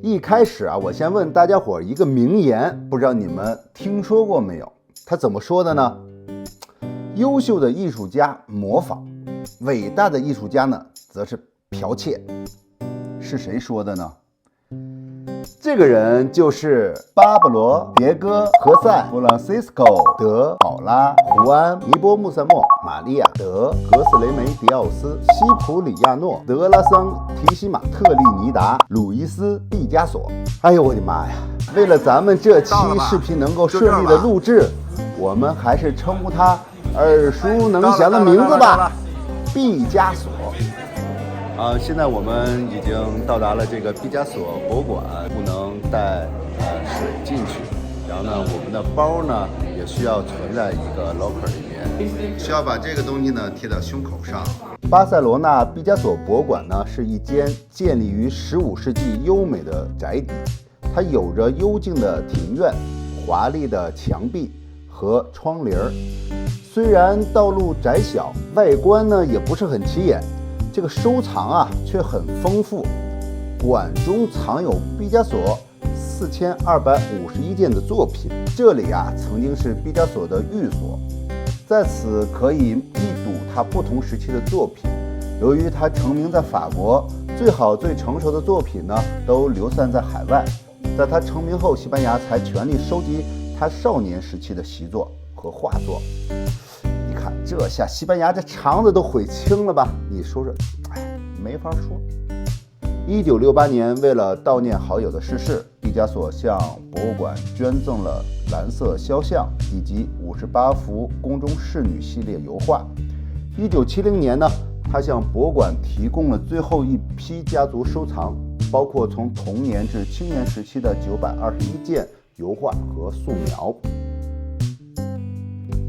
一开始啊，我先问大家伙一个名言，不知道你们听说过没有？他怎么说的呢？优秀的艺术家模仿，伟大的艺术家呢，则是剽窃。是谁说的呢？这个人就是巴勃罗·别戈、何塞·弗朗西斯科·德·保拉、胡安·尼波穆塞默、玛利亚·德·格斯雷梅迪奥斯、西普里亚诺、德拉桑提西马特利尼达、鲁伊斯·毕加索。哎呦我的妈呀！为了咱们这期视频能够顺利的录制，我们还是称呼他耳熟能详的名字吧，毕加索。现在我们已经到达了这个毕加索博物馆，不能带水进去。然后呢，我们的包呢也需要存在一个 locker 里面，需要把这个东西呢贴到胸口上。巴塞罗那毕加索博物馆呢是一间建立于15世纪优美的宅邸，它有着幽静的庭院、华丽的墙壁和窗帘。虽然道路窄小，外观呢也不是很起眼。这个收藏啊却很丰富，馆中藏有毕加索4251件的作品。这里啊曾经是毕加索的寓所，在此可以一睹他不同时期的作品。由于他成名在法国，最好最成熟的作品呢都流散在海外。在他成名后，西班牙才全力收集他少年时期的习作和画作。这下西班牙这肠子都悔青了吧？你说说，没法说。1968年，为了悼念好友的逝世，毕加索向博物馆捐赠了蓝色肖像以及58幅宫中侍女系列油画。1970年呢，他向博物馆提供了最后一批家族收藏，包括从童年至青年时期的921件油画和素描。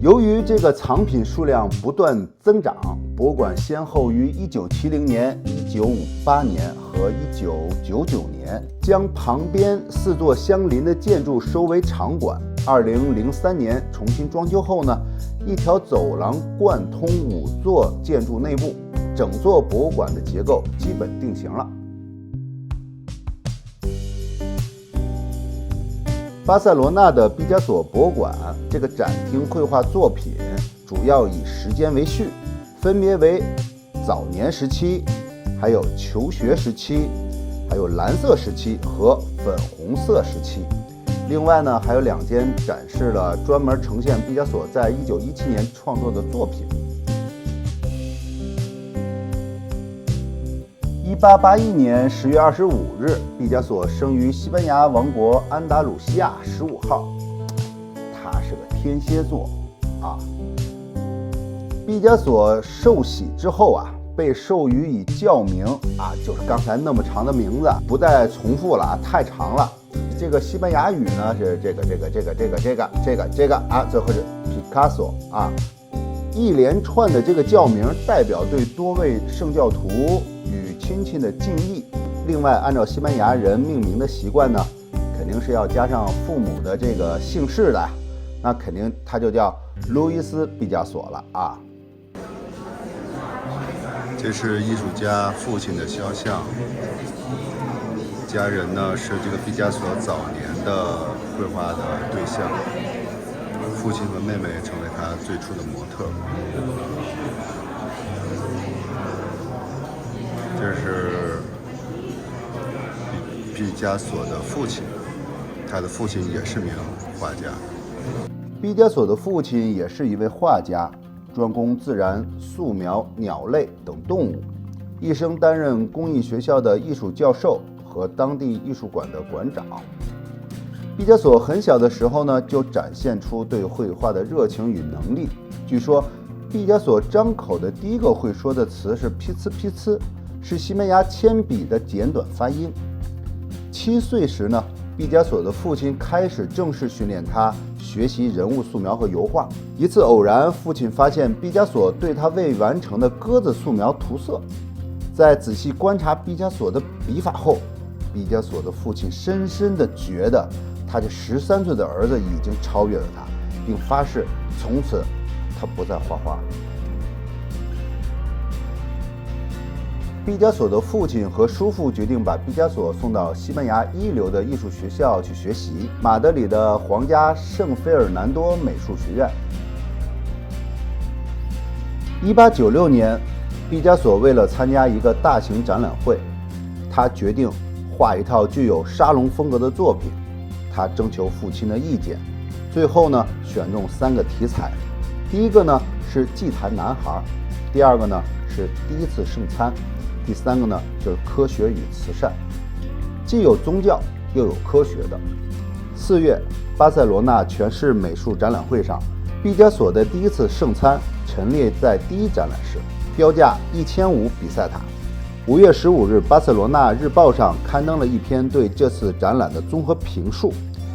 由于这个藏品数量不断增长，博物馆先后于1970年、1958年和1999年将旁边4座相邻的建筑收为场馆。2003年重新装修后呢，一条走廊贯通5座建筑内部，整座博物馆的结构基本定型了。巴塞罗那的毕加索博物馆这个展厅绘画作品主要以时间为序，分别为早年时期、还有求学时期、还有蓝色时期和粉红色时期。另外呢，还有2间展示了专门呈现毕加索在1917年创作的作品。1881年10月25日，毕加索生于西班牙王国安达鲁西亚15号，他是个天蝎座啊。毕加索受洗之后啊，被授予以教名啊，就是刚才那么长的名字，不再重复了，太长了。这个西班牙语呢是这个啊，最后是 Picasso 啊。一连串的这个教名代表对多位圣教徒与亲戚的敬意。另外，按照西班牙人命名的习惯呢，肯定是要加上父母的这个姓氏的，那肯定他就叫路易斯·毕加索了啊。这是艺术家父亲的肖像，家人呢是这个毕加索早年的绘画的对象，父亲和妹妹成为他最初的模特。这是毕加索的父亲，他的父亲也是名画家。毕加索的父亲也是一位画家，专攻自然素描、鸟类等动物，一生担任工艺学校的艺术教授和当地艺术馆的馆长。毕加索很小的时候呢，就展现出对绘画的热情与能力。据说，毕加索张口的第一个会说的词是批呲批呲，是西班牙铅笔的简短发音。7岁时呢，毕加索的父亲开始正式训练他学习人物素描和油画。一次偶然，父亲发现毕加索对他未完成的鸽子素描涂色。在仔细观察毕加索的笔法后，毕加索的父亲深深地觉得他这13岁的儿子已经超越了他，并发誓从此他不再画画。毕加索的父亲和叔父决定把毕加索送到西班牙一流的艺术学校去学习，马德里的皇家圣费尔南多美术学院。1896年，毕加索为了参加一个大型展览会，他决定画一套具有沙龙风格的作品。他征求父亲的意见，最后呢选中3个题材。第一个呢是祭坛男孩，第二个呢是第一次圣餐，第3个呢就是科学与慈善，既有宗教又有科学的。4月，巴塞罗那全市美术展览会上，毕加索的第一次圣餐陈列在第一展览室，标价1500比塞塔。5月15日，巴塞罗那日报上刊登了一篇对这次展览的综合评述，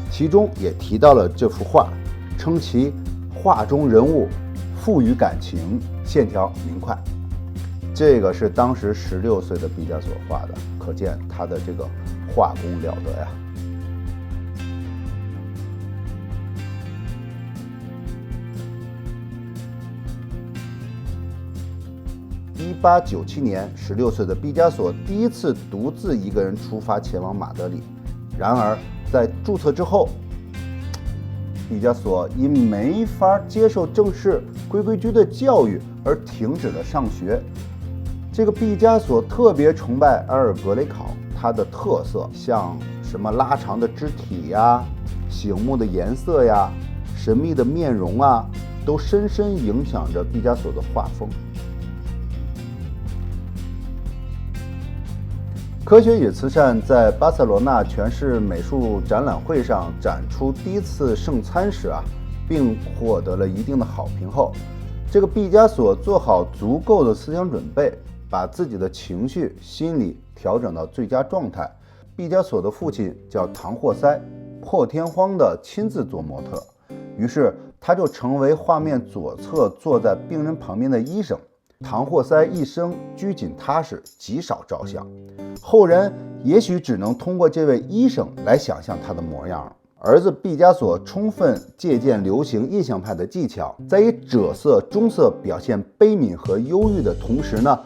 其中也提到了这幅画，称其画中人物富于感情，线条明快。这个是当时16岁的毕加索画的，可见他的这个画工了得呀。1897年，16岁的毕加索第一次独自一个人出发前往马德里。然而，在注册之后，毕加索因没法接受正式规规矩矩的教育而停止了上学。这个毕加索特别崇拜埃尔格雷考，他的特色像什么拉长的肢体呀、醒目的颜色呀、神秘的面容啊，都深深影响着毕加索的画风。科学与慈善在巴塞罗那全市美术展览会上展出第一次圣餐时并获得了一定的好评后，这个毕加索做好足够的思想准备，把自己的情绪、心理调整到最佳状态。毕加索的父亲叫唐霍塞，破天荒地亲自做模特，于是他就成为画面左侧坐在病人旁边的医生。唐霍塞一生拘谨踏实，极少照相，后人也许只能通过这位医生来想象他的模样。儿子毕加索充分借鉴流行印象派的技巧，在以赭色、棕色表现悲悯和忧郁的同时呢，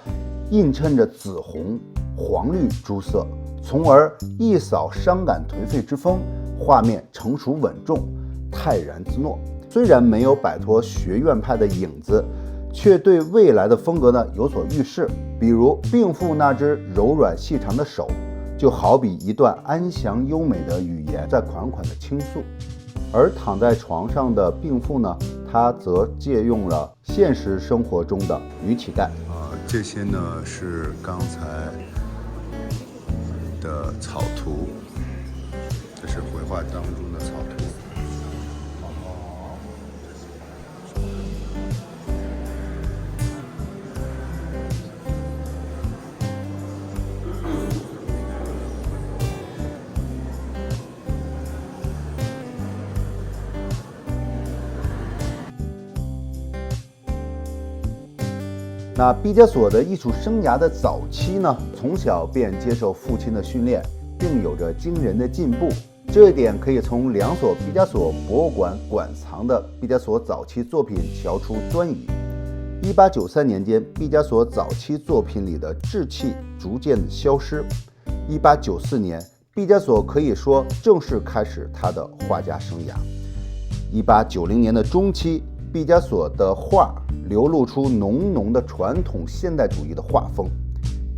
映衬着紫红、黄绿诸色，从而一扫伤感颓废之风，画面成熟稳重，泰然自若。虽然没有摆脱学院派的影子，却对未来的风格呢有所预示。比如病妇那只柔软细长的手，就好比一段安详优美的语言在款款的倾诉。而躺在床上的病妇呢，她则借用了现实生活中的女乞丐。这些呢是刚才的草图，这是绘画当中的草图。那毕加索的艺术生涯的早期呢，从小便接受父亲的训练，并有着惊人的进步。这一点可以从2所毕加索博物馆馆藏的毕加索早期作品瞧出端倪。1893年间，毕加索早期作品里的稚气逐渐消失。1894年，毕加索可以说正式开始他的画家生涯。1890年的中期，毕加索的画流露出浓浓的传统现代主义的画风，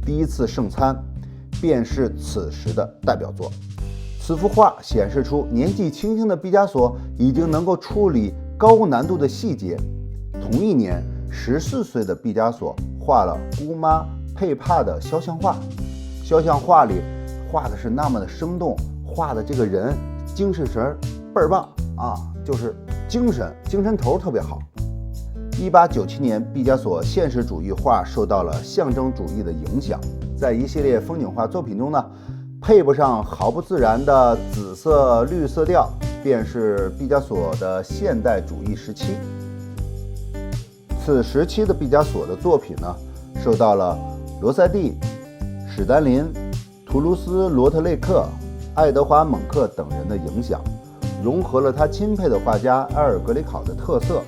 第一次圣餐便是此时的代表作。此幅画显示出年纪轻轻的毕加索已经能够处理高难度的细节。同一年，14岁的毕加索画了姑妈佩帕的肖像画，肖像画里画的是那么的生动，画的这个人精神神倍儿棒就是精神头特别好。1897年，毕加索现实主义画受到了象征主义的影响，在一系列风景画作品中呢，配不上毫不自然的紫色绿色调，便是毕加索的现代主义时期。此时期的毕加索的作品呢，受到了罗塞蒂、史丹林、图卢斯罗特雷克、爱德华蒙克等人的影响，融合了他钦佩的画家埃尔格雷考的特色，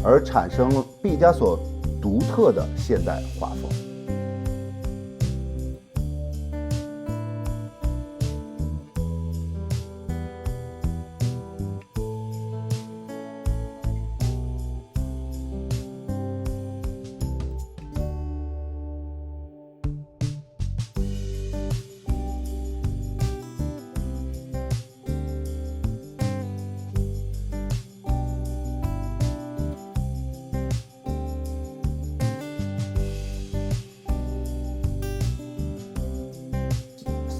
而产生了毕加索独特的现代画风。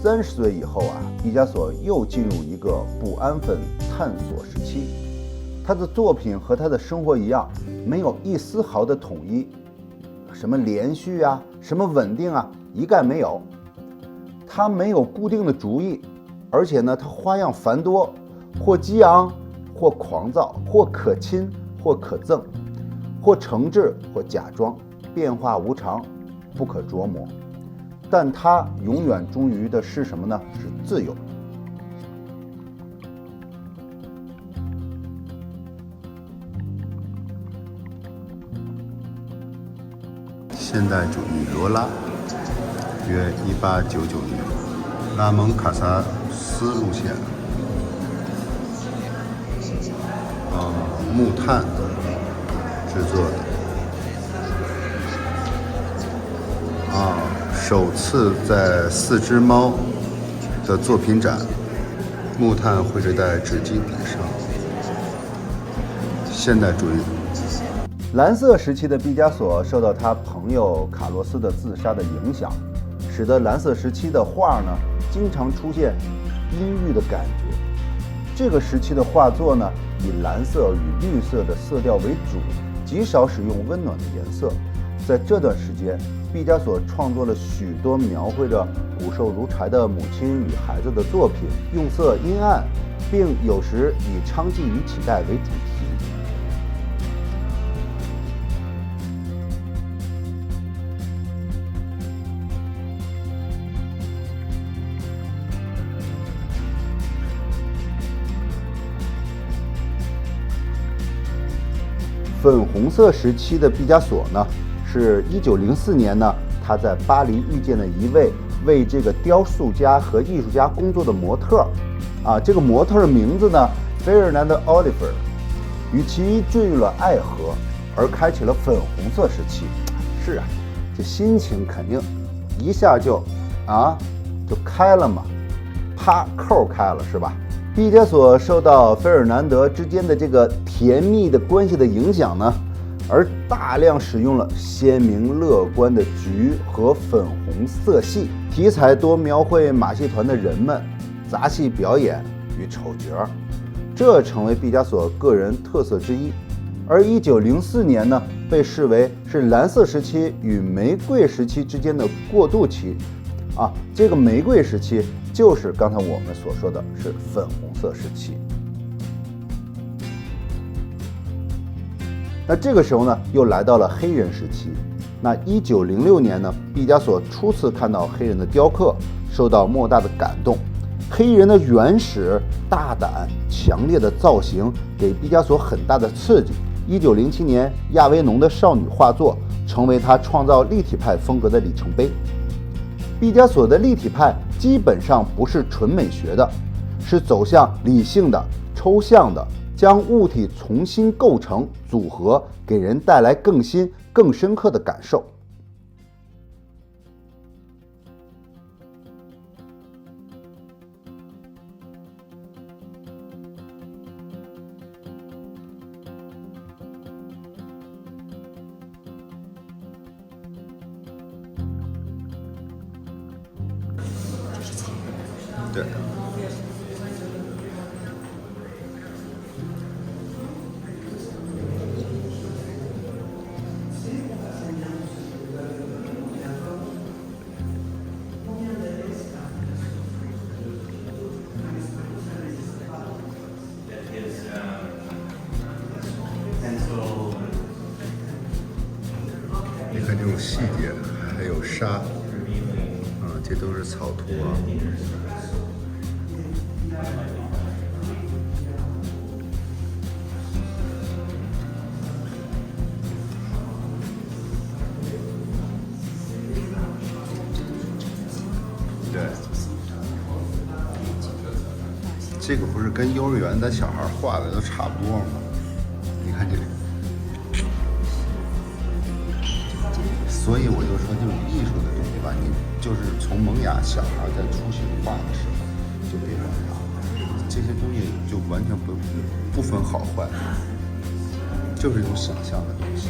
30岁以后啊，毕加索又进入一个不安分探索时期。他的作品和他的生活一样，没有一丝毫的统一，什么连续啊，什么稳定啊，一概没有。他没有固定的主意，而且呢，他花样繁多，或激昂，或狂躁，或可亲，或可憎，或诚挚，或假装，变化无常，不可琢磨。但他永远忠于的是什么呢？是自由。现代主义罗拉，约1899年，拉蒙卡萨斯路线，木炭制作的，首次在4只猫的作品展，木炭绘制在纸基底上。现代主义。蓝色时期的毕加索受到他朋友卡洛斯的自杀的影响，使得蓝色时期的画呢经常出现阴郁的感觉。这个时期的画作呢以蓝色与绿色的色调为主，极少使用温暖的颜色。在这段时间，毕加索创作了许多描绘着骨瘦如柴的母亲与孩子的作品，用色阴暗，并有时以娼妓与乞丐为主题。粉红色时期的毕加索呢，是1904年呢，他在巴黎遇见了一位为这个雕塑家和艺术家工作的模特，这个模特的名字呢，Fernand Oliver，与其坠入了爱河，而开启了粉红色时期。是啊，这心情肯定一下就开了嘛，啪扣开了是吧？毕加索受到费尔南德之间的这个甜蜜的关系的影响呢，而大量使用了鲜明乐观的橘和粉红色系，题材多描绘马戏团的人们、杂戏表演与丑角，这成为毕加索个人特色之一。而1904年呢，被视为是蓝色时期与玫瑰时期之间的过渡期。这个玫瑰时期就是刚才我们所说的是粉红色时期。那这个时候呢，又来到了黑人时期。那1906年呢，毕加索初次看到黑人的雕刻，受到莫大的感动。黑人的原始、大胆、强烈的造型给毕加索很大的刺激。1907年，亚维农的少女画作成为他创造立体派风格的里程碑。毕加索的立体派基本上不是纯美学的，是走向理性的、抽象的，将物体重新构成、组合，给人带来更新、更深刻的感受。对，你看这种细节，还有沙，这都是草图啊。对，这个不是跟幼儿园的小孩画的都差不多吗？你看这里，所以我就说，这种艺术的东西吧，你就是从萌芽小孩在初学画的时候就别管它，这些东西就完全不分好坏，就是一种想象的东西。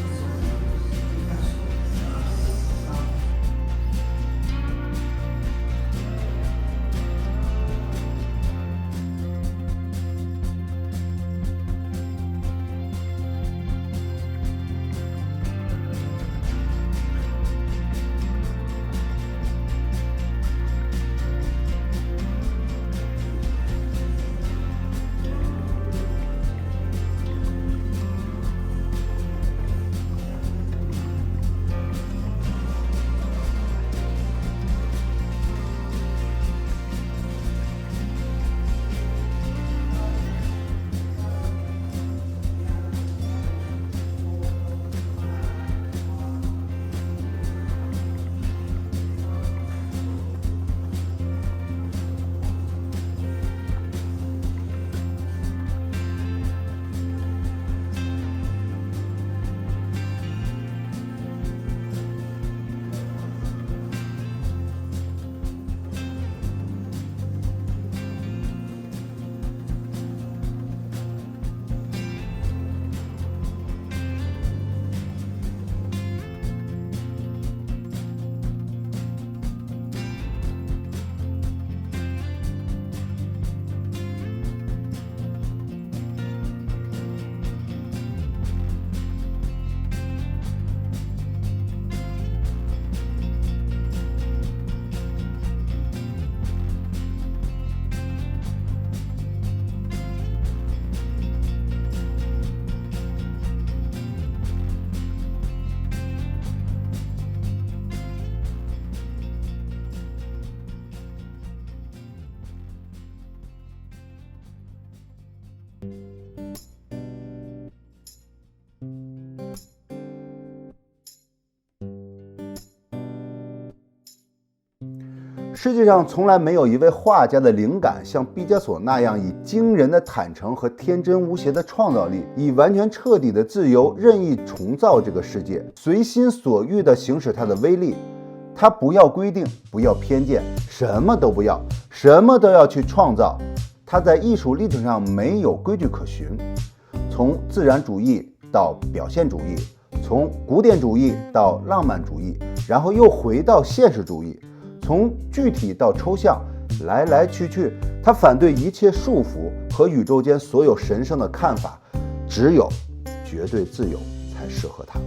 世界上从来没有一位画家的灵感像毕加索那样以惊人的坦诚和天真无邪的创造力，以完全彻底的自由任意重造这个世界，随心所欲地行使他的威力。他不要规定，不要偏见，什么都不要，什么都要去创造。他在艺术历程上没有规矩可循，从自然主义到表现主义，从古典主义到浪漫主义，然后又回到现实主义，从具体到抽象，来来去去，他反对一切束缚和宇宙间所有神圣的看法，只有绝对自由才适合他。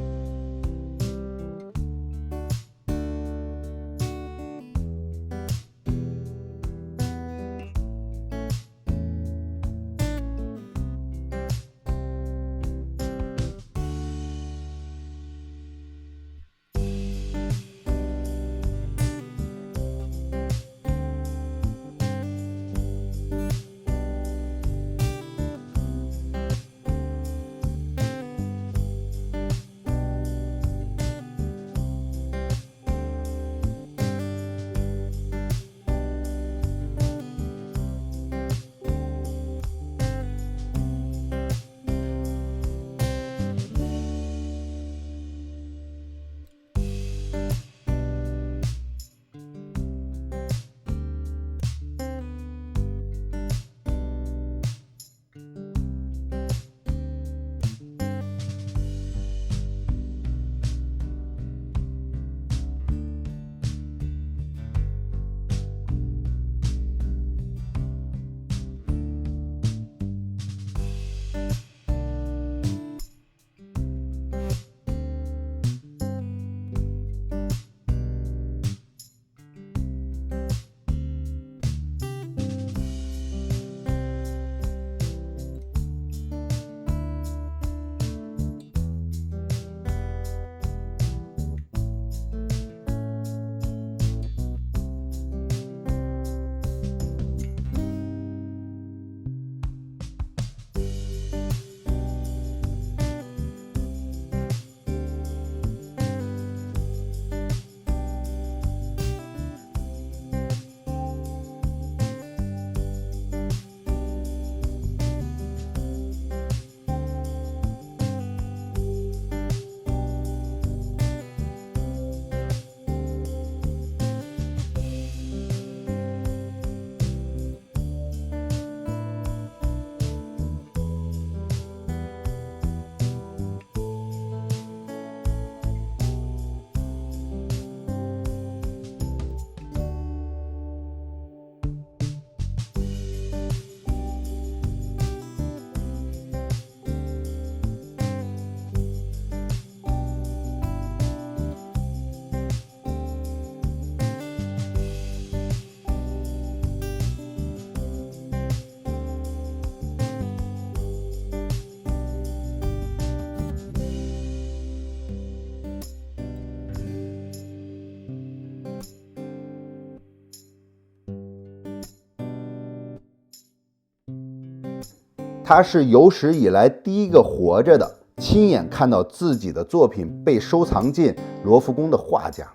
他是有史以来第一个活着的，亲眼看到自己的作品被收藏进罗浮宫的画家。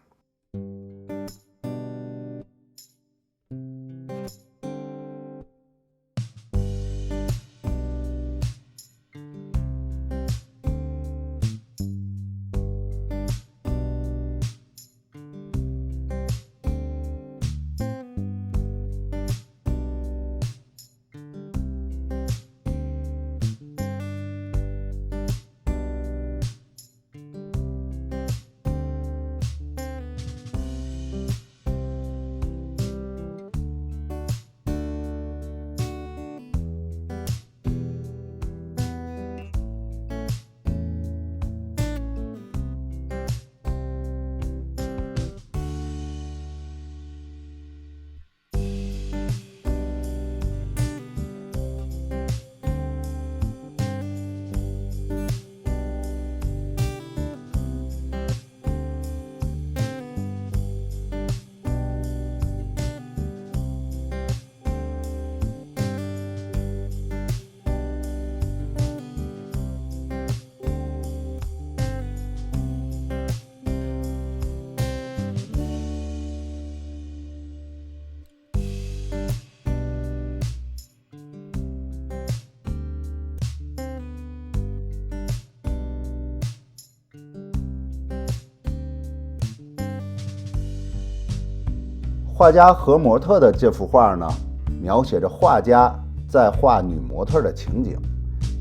画家何模特的这幅画呢，描写着画家在画女模特的情景。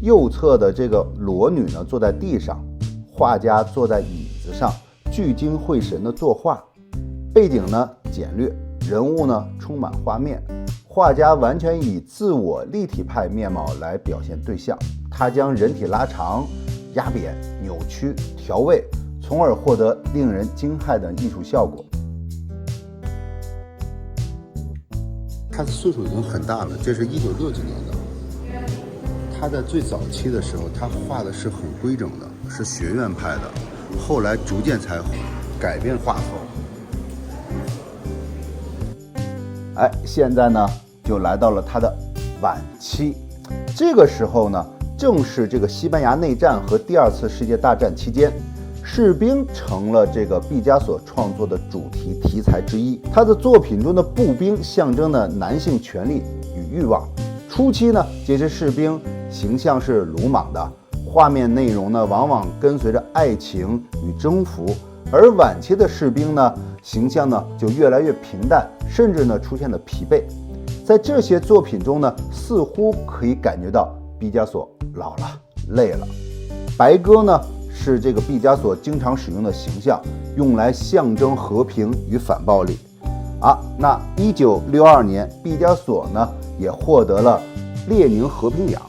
右侧的这个裸女呢，坐在地上，画家坐在椅子上，聚精会神的作画。背景呢简略，人物呢充满画面。画家完全以自我立体派面貌来表现对象，他将人体拉长、压扁、扭曲、调位，从而获得令人惊骇的艺术效果。他的岁数已经很大了，这是1960年的。他在最早期的时候，他画的是很规整的，是学院派的，后来逐渐才改变画风。现在呢就来到了他的晚期。这个时候呢，正是这个西班牙内战和第2次世界大战期间，士兵成了这个毕加索创作的主题题材之一。他的作品中的步兵象征了男性权利与欲望。初期呢，这些士兵形象是鲁莽的，画面内容呢往往跟随着爱情与征服，而晚期的士兵呢，形象呢就越来越平淡，甚至呢出现了疲惫。在这些作品中呢，似乎可以感觉到毕加索老了、累了。白鸽呢是这个毕加索经常使用的形象，用来象征和平与反暴力。那1962年，毕加索呢也获得了列宁和平奖。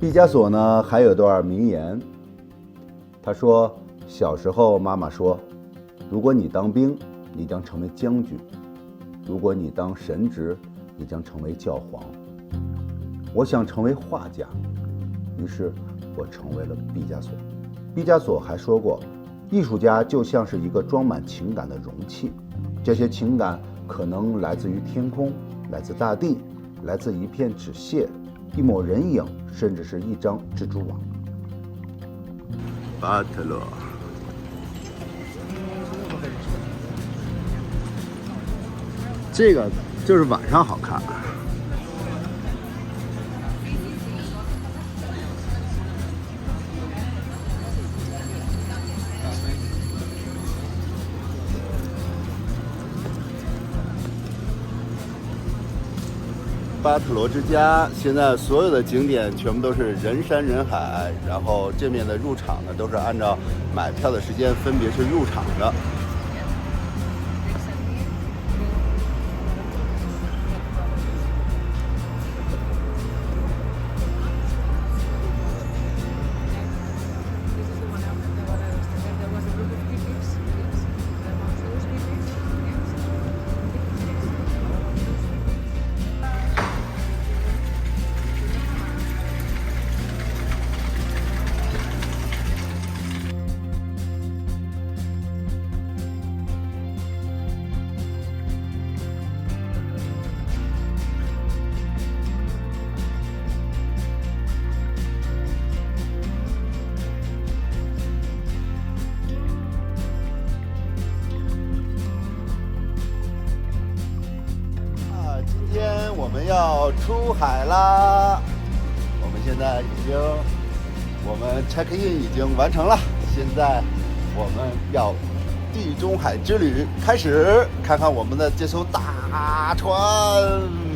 毕加索呢还有段名言，他说：小时候妈妈说，如果你当兵，你将成为将军；如果你当神职，你将成为教皇。我想成为画家，于是我成为了毕加索。毕加索还说过，艺术家就像是一个装满情感的容器，这些情感可能来自于天空，来自大地，来自一片纸屑，一抹人影，甚至是一张蜘蛛网。巴特勒，这个就是晚上好看。巴特罗之家现在所有的景点全部都是人山人海，然后这面的入场呢都是按照买票的时间分别去入场的。我们要出海啦！我们现在我们 check in 已经完成了，现在我们要地中海之旅开始，看看我们的这艘大船。